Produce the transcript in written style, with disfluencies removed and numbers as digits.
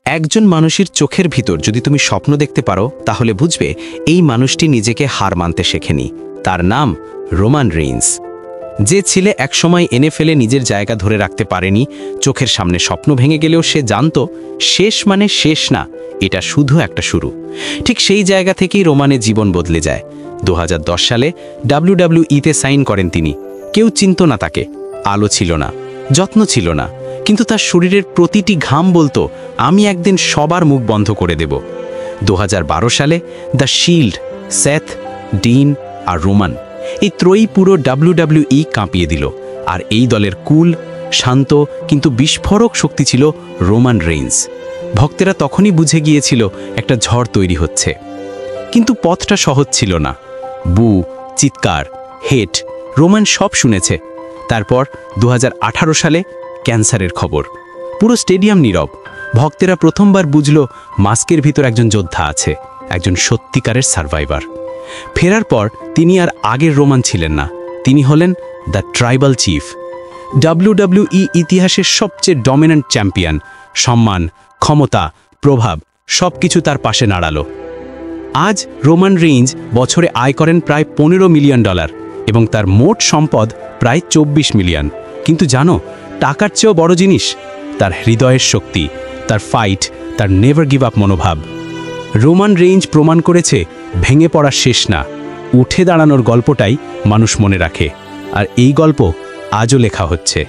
একজন মানুষের চোখের ভিতর যদি তুমি স্বপ্ন দেখতে পারো তাহলে বুঝবে এই মানুষটি নিজেকে হার মানতে শেখেনি। তার নাম রোমান রেইন্স। যে ছেলে একসময় NFL নিজের জায়গা ধরে রাখতে পারেনি, চোখের সামনে স্বপ্ন ভেঙে গেলেও সে জানত শেষ মানে শেষ না, এটা শুধু একটা শুরু। ঠিক সেই জায়গা থেকেই রোমানের জীবন বদলে যায়। 2010 সালে WWE-তে সাইন করেন তিনি। কেউ চিনত না তাকে, আলো ছিল না, যত্ন ছিল না, কিন্তু তার শরীরের প্রতিটি ঘাম বলতো আমি একদিন সবার মুখ বন্ধ করে দেব। 2012 সালে দ্য শিল্ড, সেথ, ডিন আর রোমান এই ত্রয়ী পুরো WWE কাঁপিয়ে দিল। আর এই দলের কুল, শান্ত কিন্তু বিস্ফোরক শক্তি ছিল রোমান রেইন্স। ভক্তেরা তখনই বুঝে গিয়েছিল একটা ঝড় তৈরি হচ্ছে। কিন্তু পথটা সহজ ছিল না। বু, চিৎকার, হেট, রোমান সব শুনেছে। তারপর 2018 সালে ক্যান্সারের খবর। পুরো স্টেডিয়াম নীরব। ভক্তেরা প্রথমবার বুঝল মাস্কের ভিতর একজন যোদ্ধা আছে, একজন সত্যিকারের সার্ভাইভার। ফেরার পর তিনি আর আগের রোমান ছিলেন না, তিনি হলেন দ্য ট্রাইবাল চিফ। WWE ইতিহাসের সবচেয়ে ডমিনেন্ট চ্যাম্পিয়ন। সম্মান, ক্ষমতা, প্রভাব সবকিছু তার পাশে নাড়ালো। আজ রোমান রেইন্স বছরে আয় করেন প্রায় $15 মিলিয়ন এবং তার মোট সম্পদ প্রায় 24 মিলিয়ন। কিন্তু জানো, টাকার চেয়েও বড় জিনিস তার হৃদয়ের শক্তি, তার ফাইট, তার নেভার গিভ আপ মনোভাব। রোমান রেইন্স প্রমাণ করেছে ভেঙে পড়া শেষ না, উঠে দাঁড়ানোর গল্পটাই মানুষ মনে রাখে। আর এই গল্প আজও লেখা হচ্ছে।